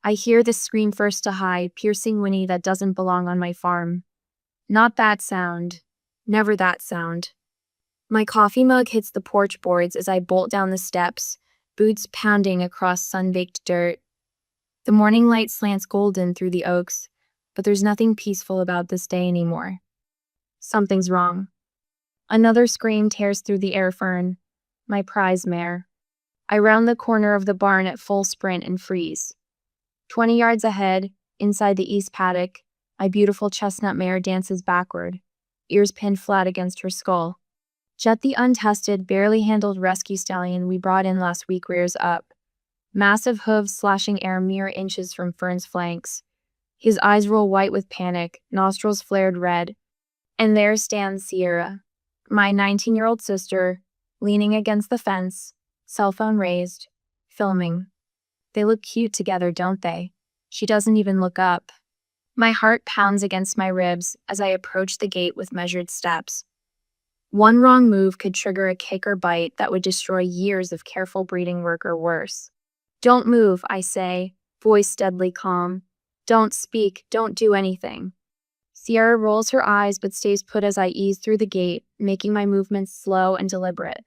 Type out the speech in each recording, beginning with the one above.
I hear the scream first to hide, piercing whinny that doesn't belong on my farm. Not that sound. Never that sound. My coffee mug hits the porch boards as I bolt down the steps, boots pounding across sun-baked dirt. The morning light slants golden through the oaks, but there's nothing peaceful about this day anymore. Something's wrong. Another scream tears through the air. Fern, my prize mare. I round the corner of the barn at full sprint and freeze. 20 yards ahead, inside the east paddock, my beautiful chestnut mare dances backward, ears pinned flat against her skull. Jet, the untested, barely handled rescue stallion we brought in last week, rears up, massive hooves slashing air mere inches from Fern's flanks. His eyes roll white with panic, nostrils flared red. And there stands Sierra, my 19-year-old sister, leaning against the fence, cell phone raised, filming. They look cute together, don't they? She doesn't even look up. My heart pounds against my ribs as I approach the gate with measured steps. One wrong move could trigger a kick or bite that would destroy years of careful breeding work or worse. Don't move, I say, voice deadly calm. Don't speak, don't do anything. Sierra rolls her eyes but stays put as I ease through the gate, making my movements slow and deliberate.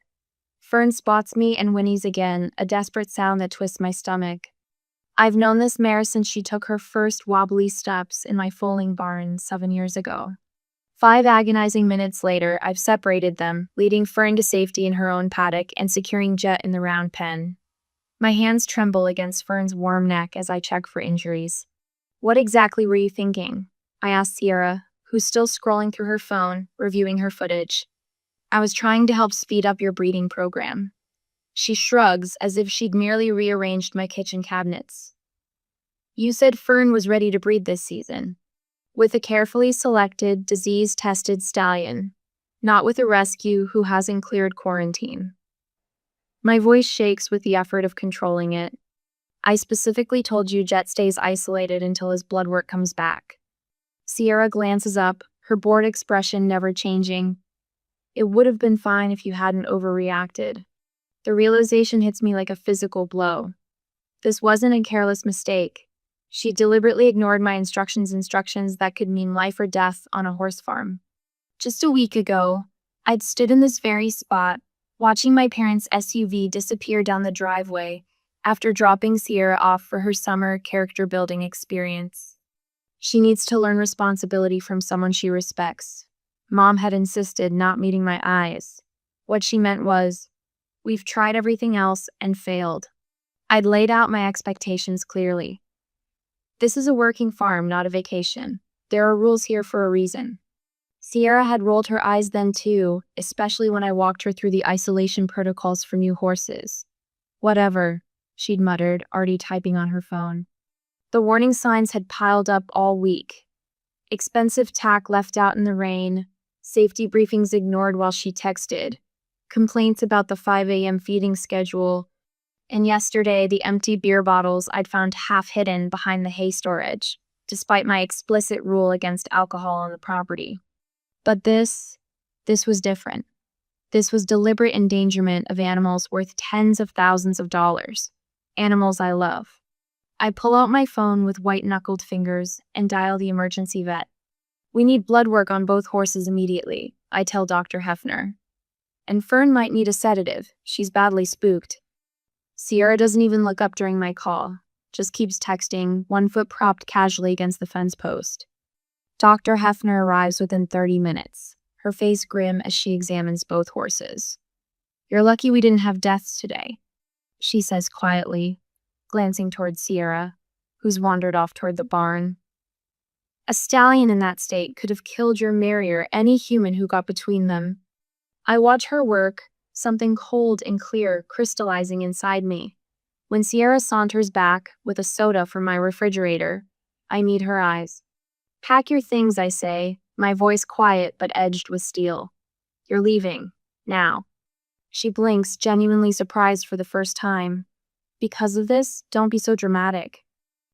Fern spots me and whinnies again, a desperate sound that twists my stomach. I've known this mare since she took her first wobbly steps in my foaling barn 7 years ago. 5 agonizing minutes later, I've separated them, leading Fern to safety in her own paddock and securing Jet in the round pen. My hands tremble against Fern's warm neck as I check for injuries. What exactly were you thinking? I asked Sierra, who's still scrolling through her phone, reviewing her footage. I was trying to help speed up your breeding program. She shrugs as if she'd merely rearranged my kitchen cabinets. You said Fern was ready to breed this season. With a carefully selected, disease-tested stallion, not with a rescue who hasn't cleared quarantine. My voice shakes with the effort of controlling it. I specifically told you Jet stays isolated until his blood work comes back. Sierra glances up, her bored expression never changing. It would have been fine if you hadn't overreacted. The realization hits me like a physical blow. This wasn't a careless mistake. She deliberately ignored my instructions that could mean life or death on a horse farm. Just a week ago, I'd stood in this very spot, watching my parents' SUV disappear down the driveway after dropping Sierra off for her summer character-building experience. She needs to learn responsibility from someone she respects. Mom had insisted not meeting my eyes. What she meant was, we've tried everything else and failed. I'd laid out my expectations clearly. This is a working farm, not a vacation. There are rules here for a reason. Sierra had rolled her eyes then too, especially when I walked her through the isolation protocols for new horses. Whatever, she'd muttered, already typing on her phone. The warning signs had piled up all week. Expensive tack left out in the rain, safety briefings ignored while she texted, complaints about the 5 a.m. feeding schedule, and yesterday the empty beer bottles I'd found half hidden behind the hay storage, despite my explicit rule against alcohol on the property. But this was different. This was deliberate endangerment of animals worth tens of thousands of dollars. Animals I love. I pull out my phone with white-knuckled fingers and dial the emergency vet. We need blood work on both horses immediately, I tell Dr. Hefner. And Fern might need a sedative. She's badly spooked. Sierra doesn't even look up during my call, just keeps texting, one foot propped casually against the fence post. Dr. Hefner arrives within 30 minutes, her face grim as she examines both horses. You're lucky we didn't have deaths today, she says quietly, glancing toward Sierra, who's wandered off toward the barn. A stallion in that state could have killed your mare or any human who got between them. I watch her work, something cold and clear crystallizing inside me. When Sierra saunters back with a soda from my refrigerator, I meet her eyes. Pack your things, I say, my voice quiet but edged with steel. You're leaving. Now. She blinks, genuinely surprised for the first time. Because of this, don't be so dramatic.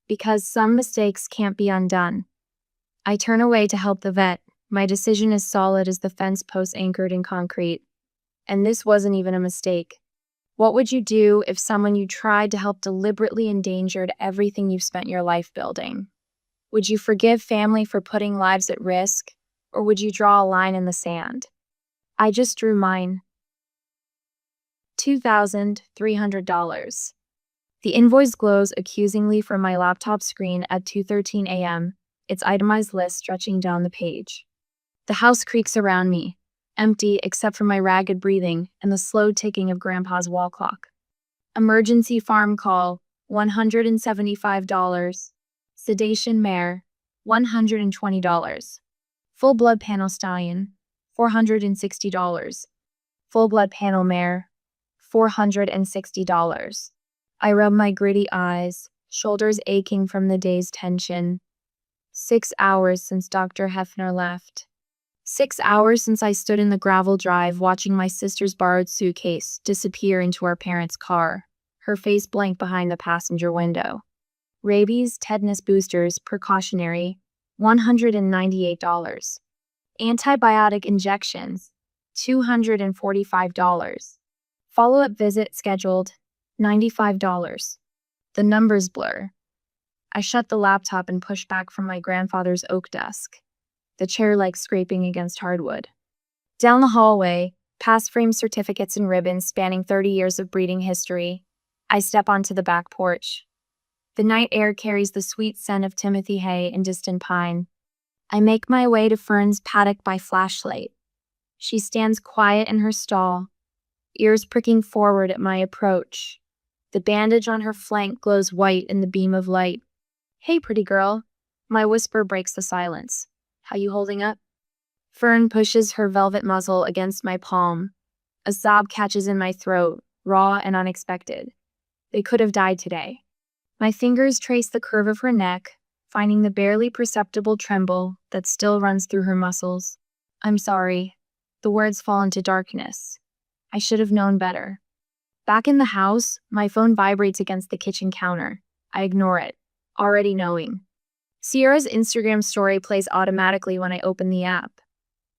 Because some mistakes can't be undone. I turn away to help the vet, my decision as solid as the fence posts anchored in concrete. And this wasn't even a mistake. What would you do if someone you tried to help deliberately endangered everything you've spent your life building? Would you forgive family for putting lives at risk, or would you draw a line in the sand? I just drew mine. $2,300. The invoice glows accusingly from my laptop screen at 2:13 a.m., its itemized list stretching down the page. The house creaks around me, empty except for my ragged breathing and the slow ticking of Grandpa's wall clock. Emergency farm call, $175. Sedation mare, $120. Full blood panel stallion, $460. Full blood panel mare, $460. I rub my gritty eyes, shoulders aching from the day's tension. 6 hours since Dr. Hefner left. 6 hours since I stood in the gravel drive watching my sister's borrowed suitcase disappear into our parents' car, her face blank behind the passenger window. Rabies tetanus boosters precautionary, $198. Antibiotic injections, $245. Follow-up visit scheduled, $95. The numbers blur. I shut the laptop and push back from my grandfather's oak desk, the chair like scraping against hardwood. Down the hallway, past framed certificates and ribbons spanning 30 years of breeding history, I step onto the back porch. The night air carries the sweet scent of Timothy hay and distant pine. I make my way to Fern's paddock by flashlight. She stands quiet in her stall, ears pricking forward at my approach. The bandage on her flank glows white in the beam of light. "Hey, pretty girl." My whisper breaks the silence. "How you holding up?" Fern pushes her velvet muzzle against my palm. A sob catches in my throat, raw and unexpected. They could have died today. My fingers trace the curve of her neck, finding the barely perceptible tremble that still runs through her muscles. "I'm sorry." The words fall into darkness. I should have known better. Back in the house, my phone vibrates against the kitchen counter. I ignore it, already knowing. Sierra's Instagram story plays automatically when I open the app.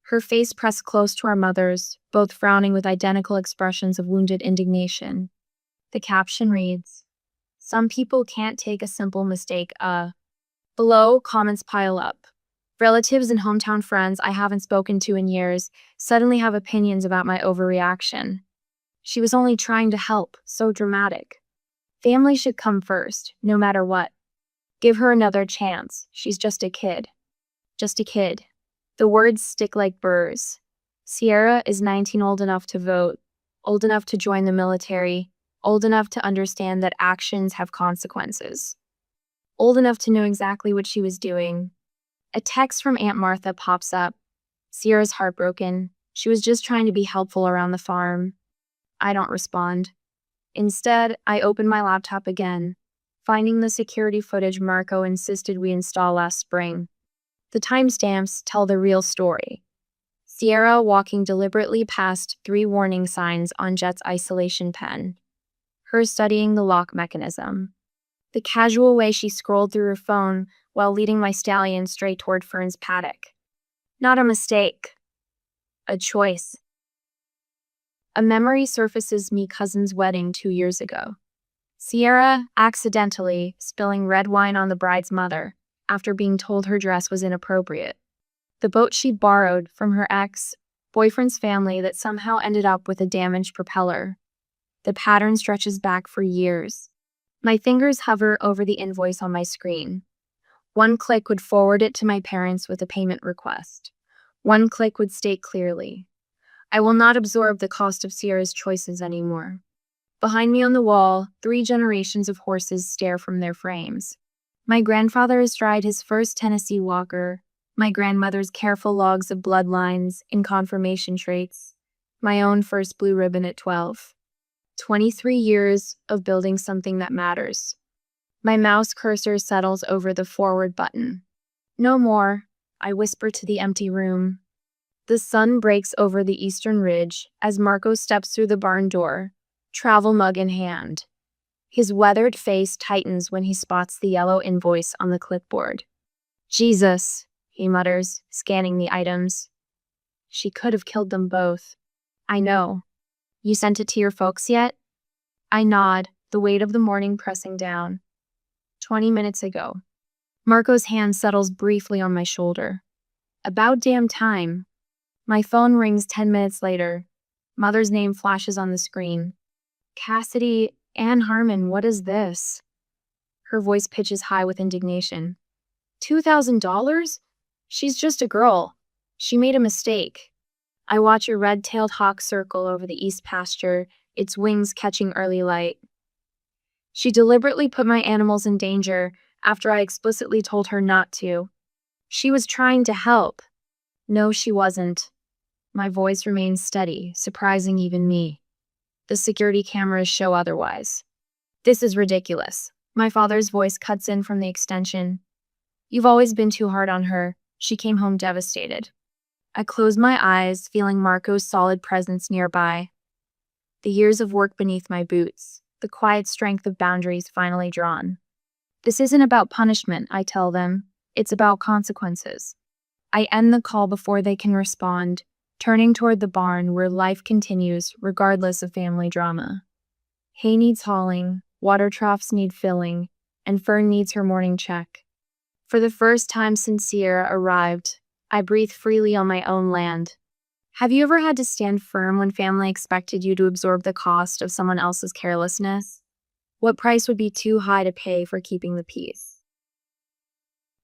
Her face pressed close to our mother's, both frowning with identical expressions of wounded indignation. The caption reads, "Some people can't take a simple mistake, Below, comments pile up. Relatives and hometown friends I haven't spoken to in years suddenly have opinions about my overreaction. She was only trying to help, so dramatic. Family should come first, no matter what. Give her another chance, she's just a kid. Just a kid." The words stick like burrs. Sierra is 19, old enough to vote, old enough to join the military, old enough to understand that actions have consequences. Old enough to know exactly what she was doing. A text from Aunt Martha pops up. Sierra's heartbroken. She was just trying to be helpful around the farm. I don't respond. Instead, I open my laptop again, finding the security footage Marco insisted we install last spring. The timestamps tell the real story. Sierra walking deliberately past 3 warning signs on Jet's isolation pen. Her studying the lock mechanism. The casual way she scrolled through her phone while leading my stallion straight toward Fern's paddock. Not a mistake. A choice. A memory surfaces me cousin's wedding 2 years ago. Sierra accidentally spilling red wine on the bride's mother after being told her dress was inappropriate. The boat she borrowed from her ex-boyfriend's family that somehow ended up with a damaged propeller. The pattern stretches back for years. My fingers hover over the invoice on my screen. One click would forward it to my parents with a payment request. One click would state clearly, "I will not absorb the cost of Sierra's choices anymore." Behind me on the wall, 3 generations of horses stare from their frames. My grandfather astride his first Tennessee Walker, my grandmother's careful logs of bloodlines and confirmation traits, my own first blue ribbon at 12. 23 years of building something that matters. My mouse cursor settles over the forward button. "No more," I whisper to the empty room. The sun breaks over the eastern ridge as Marco steps through the barn door, travel mug in hand. His weathered face tightens when he spots the yellow invoice on the clipboard. "Jesus," he mutters, scanning the items. "She could have killed them both." "I know. You sent it to your folks yet?" I nod, the weight of the morning pressing down. 20 minutes ago. Marco's hand settles briefly on my shoulder. About damn time. My phone rings 10 minutes later. Mother's name flashes on the screen. Cassidy, Ann Harmon, what is this? Her voice pitches high with indignation. $2,000? She's just a girl. She made a mistake. I watch a red-tailed hawk circle over the east pasture, its wings catching early light. She deliberately put my animals in danger after I explicitly told her not to. She was trying to help. No, she wasn't. My voice remains steady, surprising even me. The security cameras show otherwise. This is ridiculous. My father's voice cuts in from the extension. You've always been too hard on her. She came home devastated. I close my eyes, feeling Marco's solid presence nearby. The years of work beneath my boots, the quiet strength of boundaries finally drawn. This isn't about punishment, I tell them. It's about consequences. I end the call before they can respond, turning toward the barn where life continues regardless of family drama. Hay needs hauling, water troughs need filling, and Fern needs her morning check. For the first time since Sierra arrived, I breathe freely on my own land. Have you ever had to stand firm when family expected you to absorb the cost of someone else's carelessness? What price would be too high to pay for keeping the peace?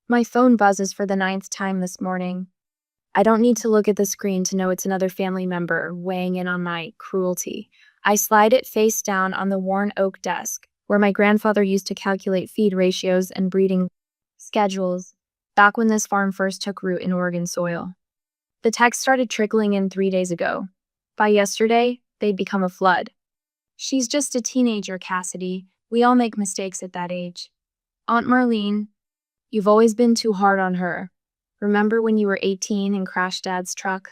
My phone buzzes for the 9th time this morning. I don't need to look at the screen to know it's another family member weighing in on my cruelty. I slide it face down on the worn oak desk, where my grandfather used to calculate feed ratios and breeding schedules, back when this farm first took root in Oregon soil. The text started trickling in 3 days ago. By yesterday, they'd become a flood. She's just a teenager, Cassidy. We all make mistakes at that age. Aunt Marlene, you've always been too hard on her. Remember when you were 18 and crashed Dad's truck?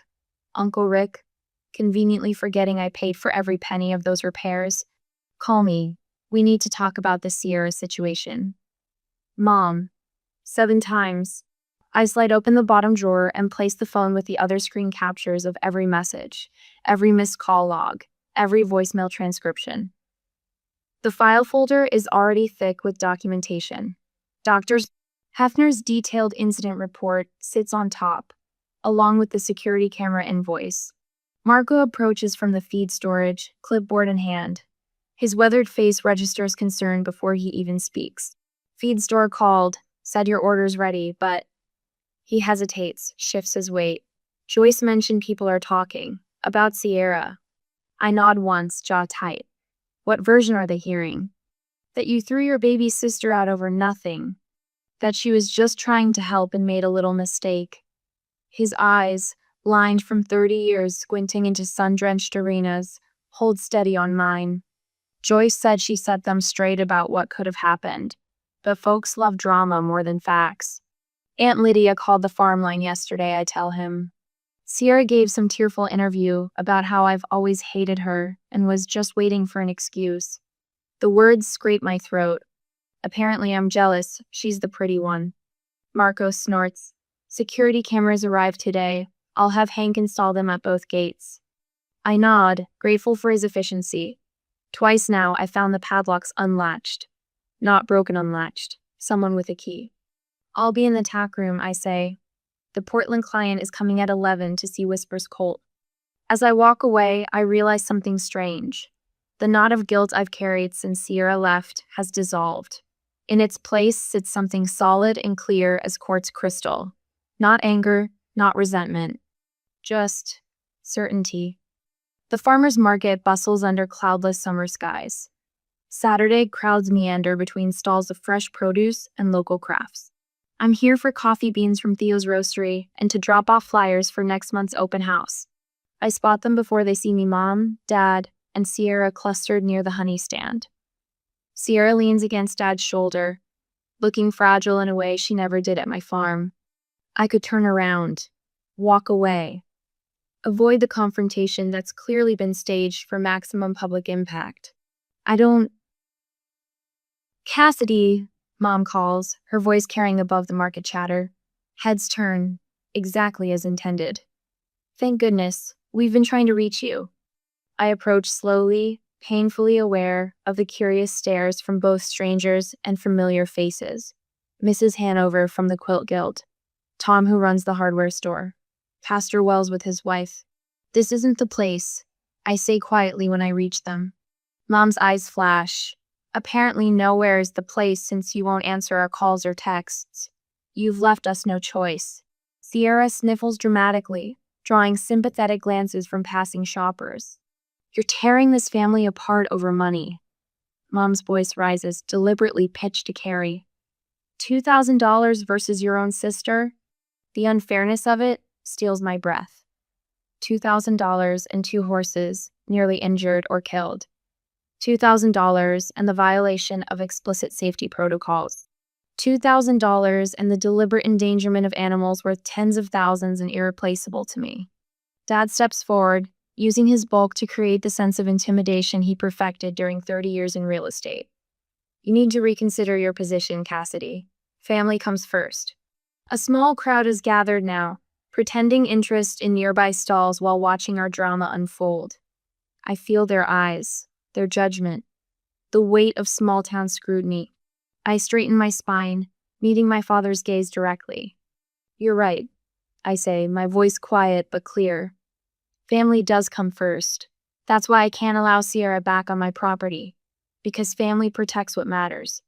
Uncle Rick, conveniently forgetting I paid for every penny of those repairs. Call me. We need to talk about the Sierra situation. Mom. 7 times. I slide open the bottom drawer and place the phone with the other screen captures of every message, every missed call log, every voicemail transcription. The file folder is already thick with documentation. Dr. Hefner's detailed incident report sits on top, along with the security camera invoice. Marco approaches from the feed storage, clipboard in hand. His weathered face registers concern before he even speaks. Feed store called, said your order's ready, but... He hesitates, shifts his weight. Joyce mentioned people are talking. About Sierra. I nod once, jaw tight. What version are they hearing? That you threw your baby sister out over nothing. That she was just trying to help and made a little mistake. His eyes, blind from 30 years squinting into sun-drenched arenas, hold steady on mine. Joyce said she set them straight about what could have happened. But folks love drama more than facts. Aunt Lydia called the farm line yesterday, I tell him. Sierra gave some tearful interview about how I've always hated her and was just waiting for an excuse. The words scrape my throat. Apparently I'm jealous. She's the pretty one. Marco snorts. Security cameras arrived today. I'll have Hank install them at both gates. I nod, grateful for his efficiency. Twice now I found the padlocks unlatched. Not broken unlatched. Someone with a key. I'll be in the tack room, I say. The Portland client is coming at 11 to see Whisper's colt. As I walk away, I realize something strange. The knot of guilt I've carried since Sierra left has dissolved. In its place sits something solid and clear as quartz crystal. Not anger, not resentment. Just certainty. The farmer's market bustles under cloudless summer skies. Saturday crowds meander between stalls of fresh produce and local crafts. I'm here for coffee beans from Theo's Roastery and to drop off flyers for next month's open house. I spot them before they see me, Mom, Dad, and Sierra clustered near the honey stand. Sierra leans against Dad's shoulder, looking fragile in a way she never did at my farm. I could turn around, walk away, avoid the confrontation that's clearly been staged for maximum public impact. I don't... Cassidy, Mom calls, her voice carrying above the market chatter. Heads turn, exactly as intended. Thank goodness, we've been trying to reach you. I approach slowly, painfully aware of the curious stares from both strangers and familiar faces. Mrs. Hanover from the Quilt Guild, Tom who runs the hardware store, Pastor Wells with his wife. This isn't the place, I say quietly when I reach them. Mom's eyes flash. Apparently nowhere is the place since you won't answer our calls or texts. You've left us no choice. Sierra sniffles dramatically, drawing sympathetic glances from passing shoppers. You're tearing this family apart over money. Mom's voice rises, deliberately pitched to Carrie. $2,000 versus your own sister? The unfairness of it steals my breath. $2,000 and 2 horses, nearly injured or killed. $2,000 and the violation of explicit safety protocols. $2,000 and the deliberate endangerment of animals worth tens of thousands and irreplaceable to me. Dad steps forward, using his bulk to create the sense of intimidation he perfected during 30 years in real estate. You need to reconsider your position, Cassidy. Family comes first. A small crowd is gathered now, pretending interest in nearby stalls while watching our drama unfold. I feel their eyes, their judgment, the weight of small-town scrutiny. I straighten my spine, meeting my father's gaze directly. You're right, I say, my voice quiet but clear. Family does come first. That's why I can't allow Sierra back on my property. Because family protects what matters.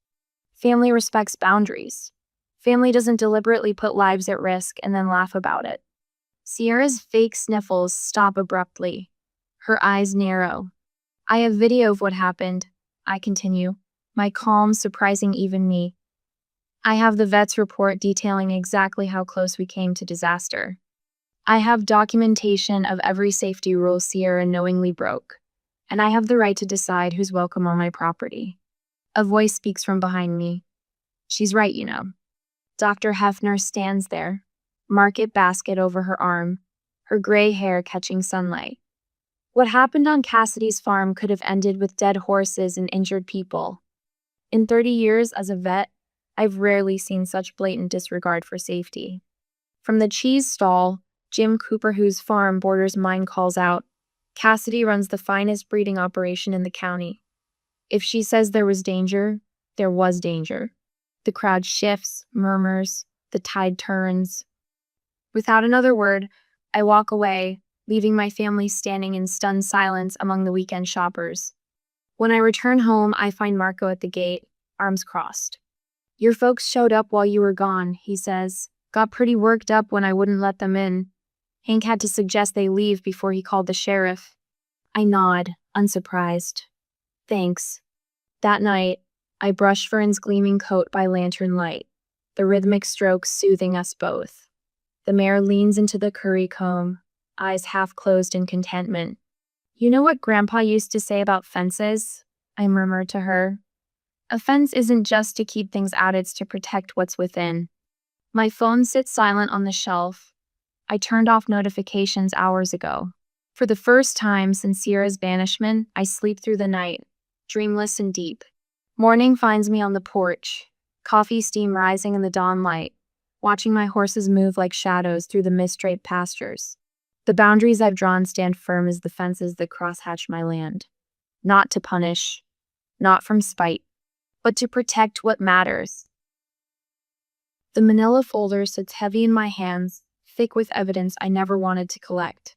Family respects boundaries. Family doesn't deliberately put lives at risk and then laugh about it. Sierra's fake sniffles stop abruptly. Her eyes narrow. I have video of what happened, I continue, my calm surprising even me. I have the vet's report detailing exactly how close we came to disaster. I have documentation of every safety rule Sierra knowingly broke, and I have the right to decide who's welcome on my property. A voice speaks from behind me. She's right, you know. Dr. Hefner stands there, market basket over her arm, her gray hair catching sunlight. What happened on Cassidy's farm could have ended with dead horses and injured people. In 30 years as a vet, I've rarely seen such blatant disregard for safety. From the cheese stall, Jim Cooper, whose farm borders mine, calls out, Cassidy runs the finest breeding operation in the county. If she says there was danger, there was danger. The crowd shifts, murmurs, the tide turns. Without another word, I walk away, leaving my family standing in stunned silence among the weekend shoppers. When I return home, I find Marco at the gate, arms crossed. Your folks showed up while you were gone, he says. Got pretty worked up when I wouldn't let them in. Hank had to suggest they leave before he called the sheriff. I nod, unsurprised. Thanks. That night, I brush Fern's gleaming coat by lantern light, the rhythmic strokes soothing us both. The mare leans into the curry comb, eyes half closed in contentment. You know what Grandpa used to say about fences? I murmured to her. A fence isn't just to keep things out, it's to protect what's within. My phone sits silent on the shelf. I turned off notifications hours ago. For the first time since Sierra's banishment, I sleep through the night, dreamless and deep. Morning finds me on the porch, coffee steam rising in the dawn light, watching my horses move like shadows through the mist-draped pastures. The boundaries I've drawn stand firm as the fences that crosshatch my land. Not to punish, not from spite, but to protect what matters. The manila folder sits heavy in my hands, thick with evidence I never wanted to collect.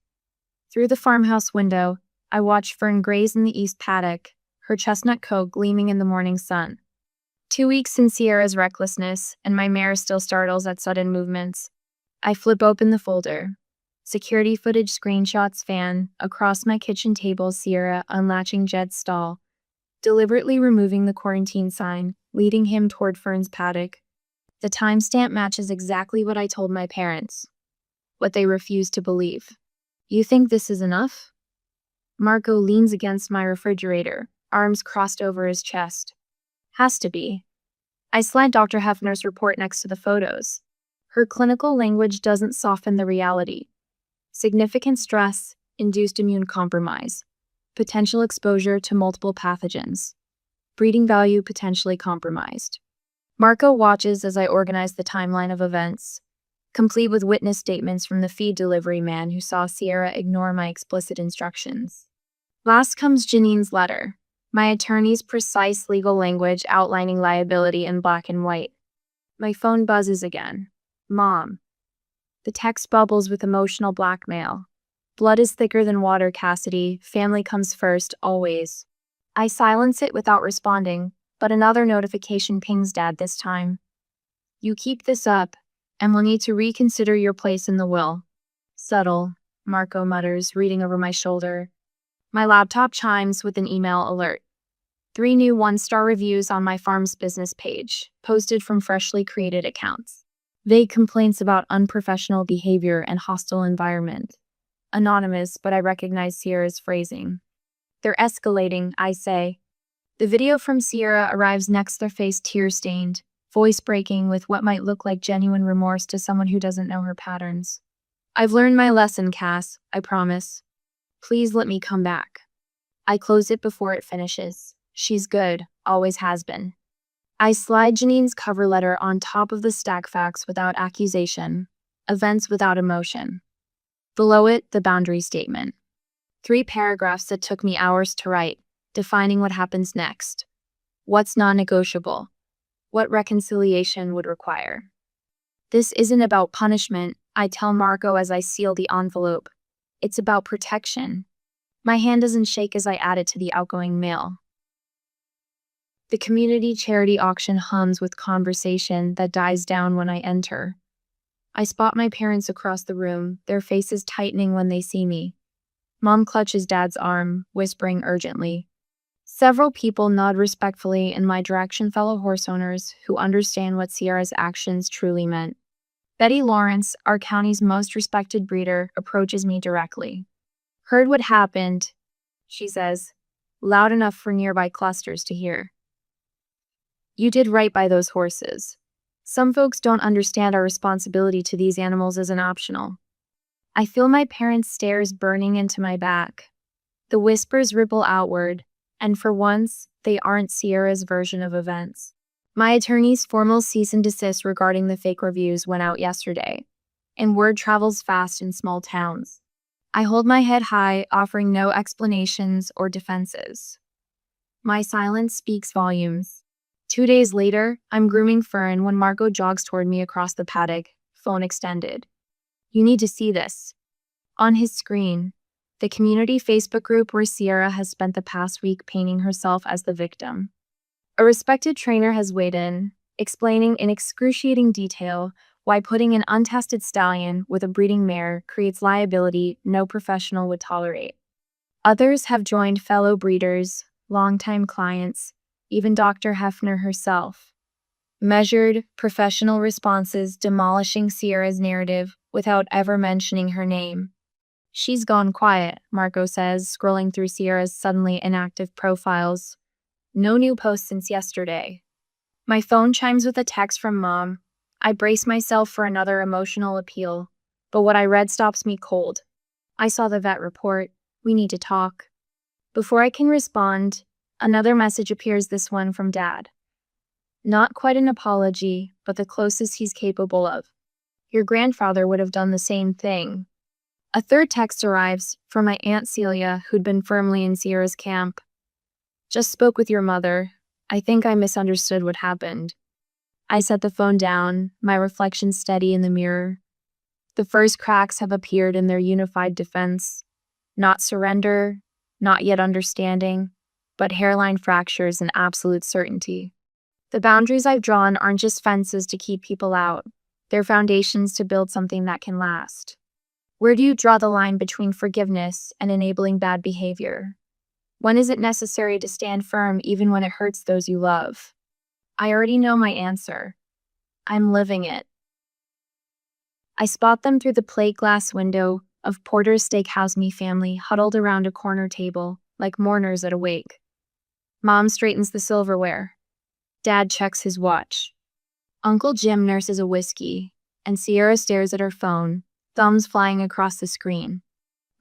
Through the farmhouse window, I watch Fern graze in the east paddock, her chestnut coat gleaming in the morning sun. 2 weeks since Sierra's recklessness, and my mare still startles at sudden movements. I flip open the folder. Security footage screenshots fan across my kitchen table, Sierra unlatching Jed's stall, deliberately removing the quarantine sign, leading him toward Fern's paddock. The timestamp matches exactly what I told my parents, what they refused to believe. You think this is enough? Marco leans against my refrigerator, arms crossed over his chest. Has to be. I slide Dr. Hefner's report next to the photos. Her clinical language doesn't soften the reality. Significant stress, induced immune compromise, potential exposure to multiple pathogens, breeding value potentially compromised. Marco watches as I organize the timeline of events, complete with witness statements from the feed delivery man who saw Sierra ignore my explicit instructions. Last comes Janine's letter. My attorney's precise legal language outlining liability in black and white. My phone buzzes again. Mom. The text bubbles with emotional blackmail. Blood is thicker than water, Cassidy. Family comes first, always. I silence it without responding, but another notification pings Dad this time. You keep this up, and we'll need to reconsider your place in the will. Subtle, Marco mutters, reading over my shoulder. My laptop chimes with an email alert. 3 new 1-star reviews on my farm's business page, posted from freshly created accounts. Vague complaints about unprofessional behavior and hostile environment. Anonymous, but I recognize Sierra's phrasing. They're escalating, I say. The video from Sierra arrives next, their face tear-stained, voice breaking with what might look like genuine remorse to someone who doesn't know her patterns. I've learned my lesson, Cass, I promise. Please let me come back. I close it before it finishes. She's good, always has been. I slide Janine's cover letter on top of the stack, facts without accusation, events without emotion. Below it, the boundary statement. 3 paragraphs that took me hours to write, defining what happens next. What's non-negotiable? What reconciliation would require? This isn't about punishment, I tell Marco as I seal the envelope. It's about protection. My hand doesn't shake as I add it to the outgoing mail. The community charity auction hums with conversation that dies down when I enter. I spot my parents across the room, their faces tightening when they see me. Mom clutches Dad's arm, whispering urgently. Several people nod respectfully in my direction, fellow horse owners who understand what Sierra's actions truly meant. Betty Lawrence, our county's most respected breeder, approaches me directly. Heard what happened, she says, loud enough for nearby clusters to hear. You did right by those horses. Some folks don't understand our responsibility to these animals as an optional. I feel my parents' stares burning into my back. The whispers ripple outward, and for once, they aren't Sierra's version of events. My attorney's formal cease and desist regarding the fake reviews went out yesterday, and word travels fast in small towns. I hold my head high, offering no explanations or defenses. My silence speaks volumes. 2 days later, I'm grooming Fern when Marco jogs toward me across the paddock, phone extended. You need to see this. On his screen, the community Facebook group where Sierra has spent the past week painting herself as the victim. A respected trainer has weighed in, explaining in excruciating detail why putting an untested stallion with a breeding mare creates liability no professional would tolerate. Others have joined fellow breeders, longtime clients, even Dr. Hefner herself. Measured, professional responses demolishing Sierra's narrative without ever mentioning her name. She's gone quiet, Marco says, scrolling through Sierra's suddenly inactive profiles. No new posts since yesterday. My phone chimes with a text from Mom. I brace myself for another emotional appeal, but what I read stops me cold. I saw the vet report. We need to talk. Before I can respond, another message appears, this one from Dad. Not quite an apology, but the closest he's capable of. Your grandfather would have done the same thing. A third text arrives from my Aunt Celia, who'd been firmly in Sierra's camp. Just spoke with your mother. I think I misunderstood what happened. I set the phone down, my reflection steady in the mirror. The first cracks have appeared in their unified defense. Not surrender, not yet understanding, but hairline fractures and absolute certainty. The boundaries I've drawn aren't just fences to keep people out. They're foundations to build something that can last. Where do you draw the line between forgiveness and enabling bad behavior? When is it necessary to stand firm even when it hurts those you love? I already know my answer. I'm living it. I spot them through the plate glass window of Porter's Steakhouse, me family huddled around a corner table like mourners at a wake. Mom straightens the silverware. Dad checks his watch. Uncle Jim nurses a whiskey, and Sierra stares at her phone, thumbs flying across the screen.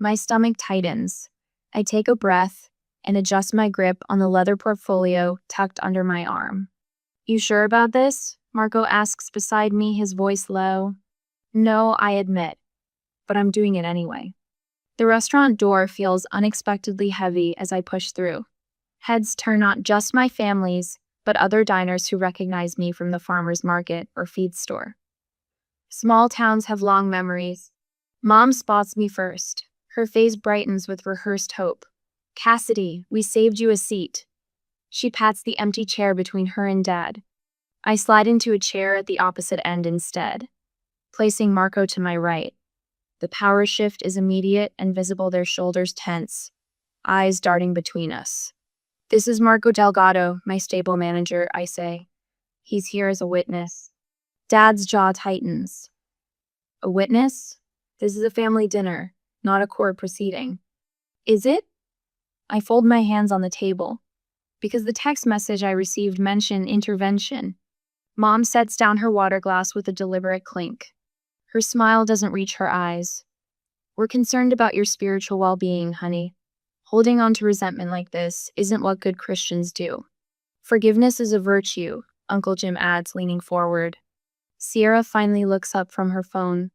My stomach tightens. I take a breath and adjust my grip on the leather portfolio tucked under my arm. You sure about this? Marco asks beside me, his voice low. No, I admit, but I'm doing it anyway. The restaurant door feels unexpectedly heavy as I push through. Heads turn not just my family's, but other diners who recognize me from the farmer's market or feed store. Small towns have long memories. Mom spots me first. Her face brightens with rehearsed hope. Cassidy, we saved you a seat. She pats the empty chair between her and Dad. I slide into a chair at the opposite end instead, placing Marco to my right. The power shift is immediate and visible, their shoulders tense, eyes darting between us. This is Marco Delgado, my stable manager, I say. He's here as a witness. Dad's jaw tightens. A witness? This is a family dinner, not a court proceeding. Is it? I fold my hands on the table, because the text message I received mentioned intervention. Mom sets down her water glass with a deliberate clink. Her smile doesn't reach her eyes. We're concerned about your spiritual well-being, honey. Holding on to resentment like this isn't what good Christians do. Forgiveness is a virtue, Uncle Jim adds, leaning forward. Sierra finally looks up from her phone.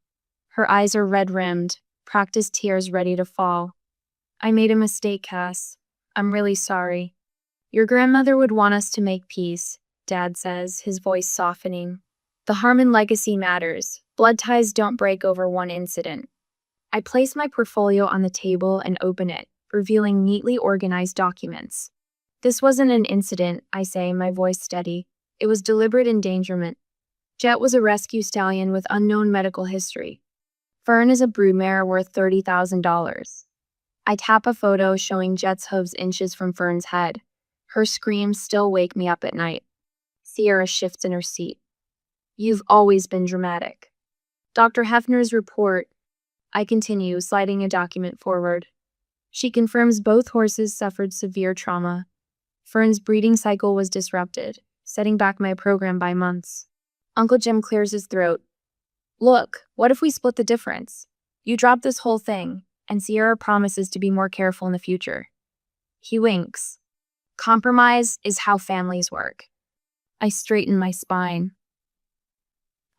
Her eyes are red-rimmed, practiced tears ready to fall. I made a mistake, Cass. I'm really sorry. Your grandmother would want us to make peace, Dad says, his voice softening. The Harmon legacy matters. Blood ties don't break over one incident. I place my portfolio on the table and open it, revealing neatly organized documents. This wasn't an incident, I say, my voice steady. It was deliberate endangerment. Jet was a rescue stallion with unknown medical history. Fern is a broodmare worth $30,000. I tap a photo showing Jet's hooves inches from Fern's head. Her screams still wake me up at night. Sierra shifts in her seat. You've always been dramatic. Dr. Hefner's report. I continue, sliding a document forward. She confirms both horses suffered severe trauma. Fern's breeding cycle was disrupted, setting back my program by months. Uncle Jim clears his throat. Look, what if we split the difference? You drop this whole thing, and Sierra promises to be more careful in the future. He winks. Compromise is how families work. I straighten my spine.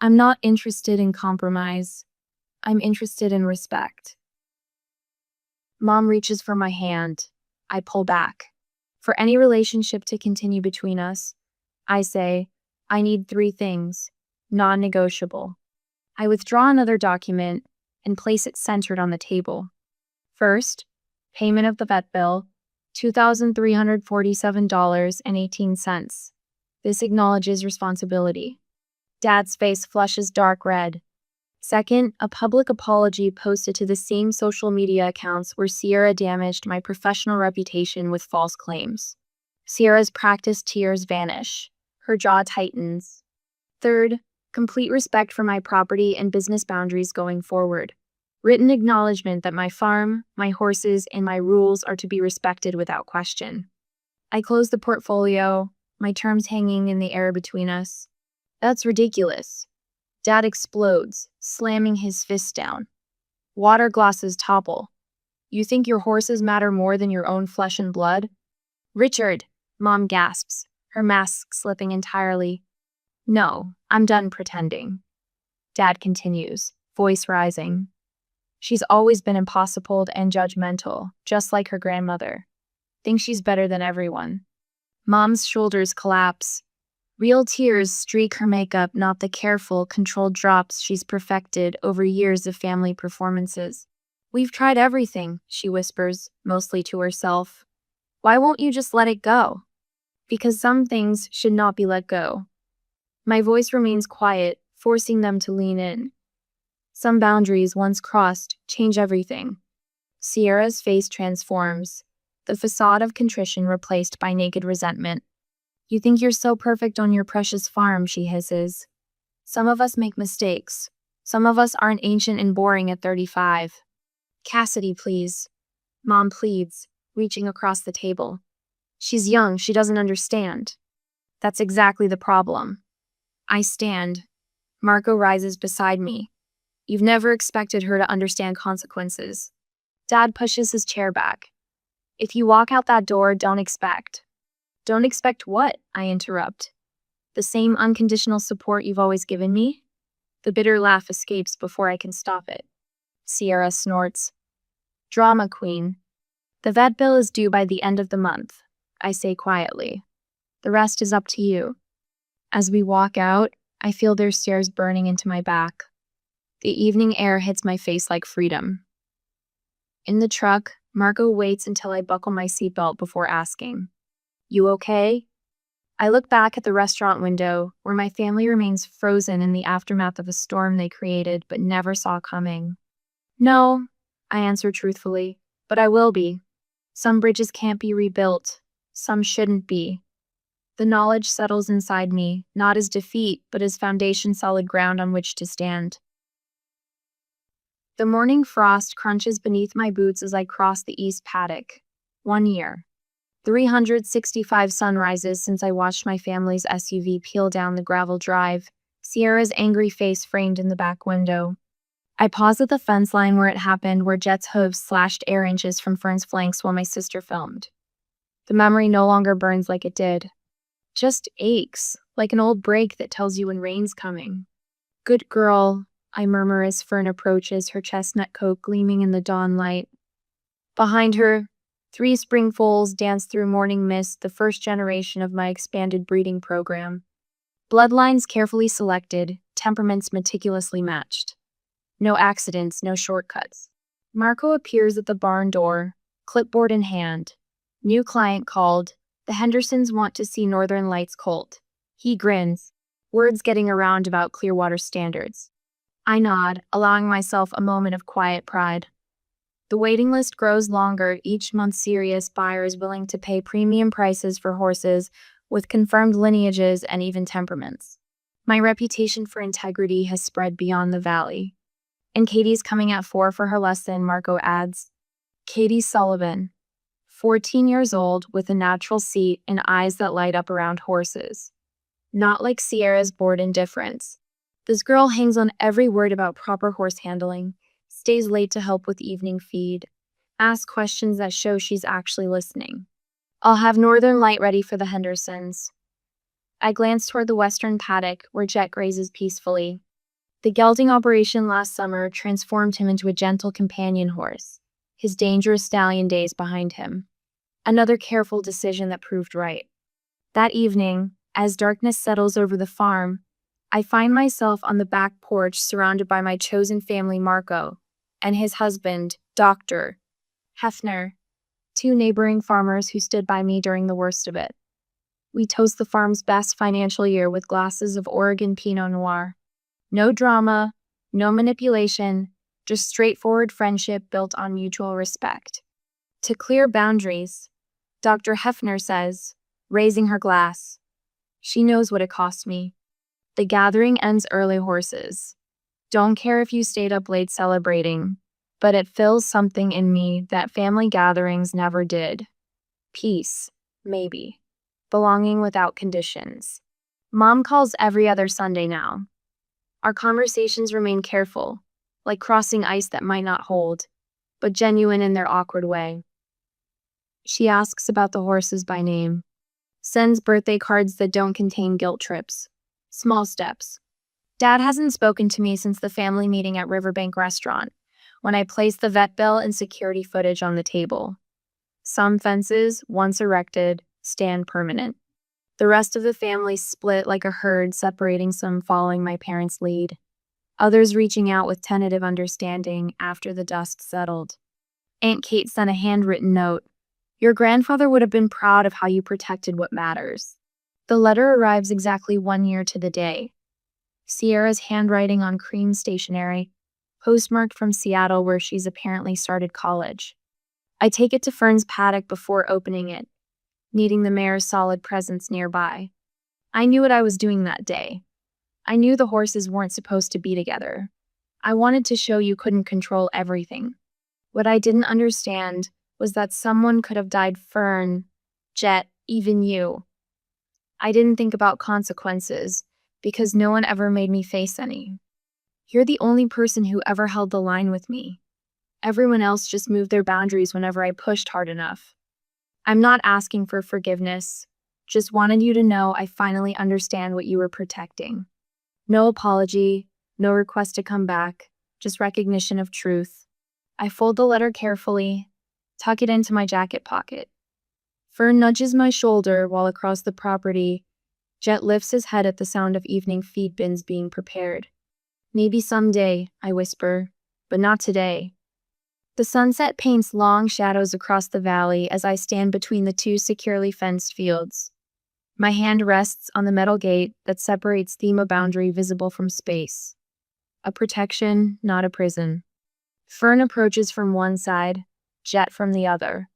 I'm not interested in compromise. I'm interested in respect. Mom reaches for my hand. I pull back. For any relationship to continue between us, I say, I need 3 things, non-negotiable. I withdraw another document and place it centered on the table. First, payment of the vet bill, $2,347.18. This acknowledges responsibility. Dad's face flushes dark red. Second, a public apology posted to the same social media accounts where Sierra damaged my professional reputation with false claims. Sierra's practiced tears vanish. Her jaw tightens. Third, complete respect for my property and business boundaries going forward. Written acknowledgement that my farm, my horses, and my rules are to be respected without question. I close the portfolio, my terms hanging in the air between us. That's ridiculous. Dad explodes, slamming his fist down. Water glasses topple. You think your horses matter more than your own flesh and blood? Richard, Mom gasps, her mask slipping entirely. No, I'm done pretending. Dad continues, voice rising. She's always been impossible and judgmental, just like her grandmother. Thinks she's better than everyone. Mom's shoulders collapse. Real tears streak her makeup, not the careful, controlled drops she's perfected over years of family performances. We've tried everything, she whispers, mostly to herself. Why won't you just let it go? Because some things should not be let go. My voice remains quiet, forcing them to lean in. Some boundaries, once crossed, change everything. Sierra's face transforms, the facade of contrition replaced by naked resentment. You think you're so perfect on your precious farm, she hisses. Some of us make mistakes. Some of us aren't ancient and boring at 35. Cassidy, please. Mom pleads, reaching across the table. She's young, she doesn't understand. That's exactly the problem. I stand. Marco rises beside me. You've never expected her to understand consequences. Dad pushes his chair back. If you walk out that door, don't expect. Don't expect what? I interrupt. The same unconditional support you've always given me? The bitter laugh escapes before I can stop it. Sierra snorts. Drama queen. The vet bill is due by the end of the month. I say quietly. The rest is up to you. As we walk out, I feel their stares burning into my back. The evening air hits my face like freedom. In the truck, Marco waits until I buckle my seatbelt before asking, "You okay?" I look back at the restaurant window, where my family remains frozen in the aftermath of a storm they created but never saw coming. "No," I answer truthfully, "but I will be. Some bridges can't be rebuilt. Some shouldn't be." The knowledge settles inside me, not as defeat, but as foundation solid ground on which to stand. The morning frost crunches beneath my boots as I cross the east paddock. 1 year. 365 sunrises since I watched my family's SUV peel down the gravel drive, Sierra's angry face framed in the back window. I pause at the fence line where it happened, where Jet's hooves slashed air inches from Fern's flanks while my sister filmed. The memory no longer burns like it did. Just aches, like an old break that tells you when rain's coming. "Good girl," I murmur as Fern approaches, her chestnut coat gleaming in the dawn light. Behind her, 3 spring foals dance through morning mist, the first generation of my expanded breeding program. Bloodlines carefully selected, temperaments meticulously matched. No accidents, no shortcuts. Marco appears at the barn door, clipboard in hand. New client called. The Hendersons want to see Northern Lights colt. He grins, words getting around about Clearwater standards. I nod, allowing myself a moment of quiet pride. The waiting list grows longer, each month serious buyers willing to pay premium prices for horses with confirmed lineages and even temperaments. My reputation for integrity has spread beyond the valley. "And Katie's coming at 4 for her lesson," Marco adds. Katie Sullivan, 14 years old, with a natural seat and eyes that light up around horses. Not like Sierra's bored indifference. This girl hangs on every word about proper horse handling, stays late to help with evening feed, asks questions that show she's actually listening. "I'll have Northern Light ready for the Hendersons." I glance toward the western paddock, where Jet grazes peacefully. The gelding operation last summer transformed him into a gentle companion horse, his dangerous stallion days behind him. Another careful decision that proved right. That evening, as darkness settles over the farm, I find myself on the back porch surrounded by my chosen family, Marco, and his husband, Dr. Hefner, 2 neighboring farmers who stood by me during the worst of it. We toast the farm's best financial year with glasses of Oregon Pinot Noir. No drama, no manipulation, just straightforward friendship built on mutual respect. To clear boundaries, Dr. Hefner says, raising her glass, "She knows what it cost me. The gathering ends early, horses. Don't care if you stayed up late celebrating, but it fills something in me that family gatherings never did. Peace, maybe. Belonging without conditions." Mom calls every other Sunday now. Our conversations remain careful, like crossing ice that might not hold, but genuine in their awkward way. She asks about the horses by name, sends birthday cards that don't contain guilt trips. Small steps. Dad hasn't spoken to me since the family meeting at Riverbank Restaurant, when I placed the vet bill and security footage on the table. Some fences, once erected, stand permanent. The rest of the family split like a herd, separating some following my parents' lead, others reaching out with tentative understanding after the dust settled. Aunt Kate sent a handwritten note. "Your grandfather would have been proud of how you protected what matters." The letter arrives exactly 1 year to the day. Sierra's handwriting on cream stationery, postmarked from Seattle, where she's apparently started college. I take it to Fern's paddock before opening it, needing the mare's solid presence nearby. I knew what I was doing that day. I knew the horses weren't supposed to be together. I wanted to show you couldn't control everything. What I didn't understand was that someone could have died Fern, Jet, even you. I didn't think about consequences, because no one ever made me face any. You're the only person who ever held the line with me. Everyone else just moved their boundaries whenever I pushed hard enough. I'm not asking for forgiveness, just wanted you to know I finally understand what you were protecting. No apology, no request to come back, just recognition of truth. I fold the letter carefully, tuck it into my jacket pocket. Fern nudges my shoulder while across the property, Jet lifts his head at the sound of evening feed bins being prepared. Maybe someday, I whisper, but not today. The sunset paints long shadows across the valley as I stand between the two securely fenced fields. My hand rests on the metal gate that separates the boundary visible from space. A protection, not a prison. Fern approaches from one side, Jet from the other.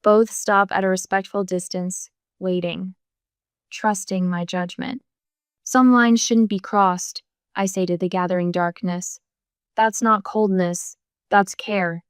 Both stop at a respectful distance, waiting, trusting my judgment. Some lines shouldn't be crossed, I say to the gathering darkness. That's not coldness, that's care.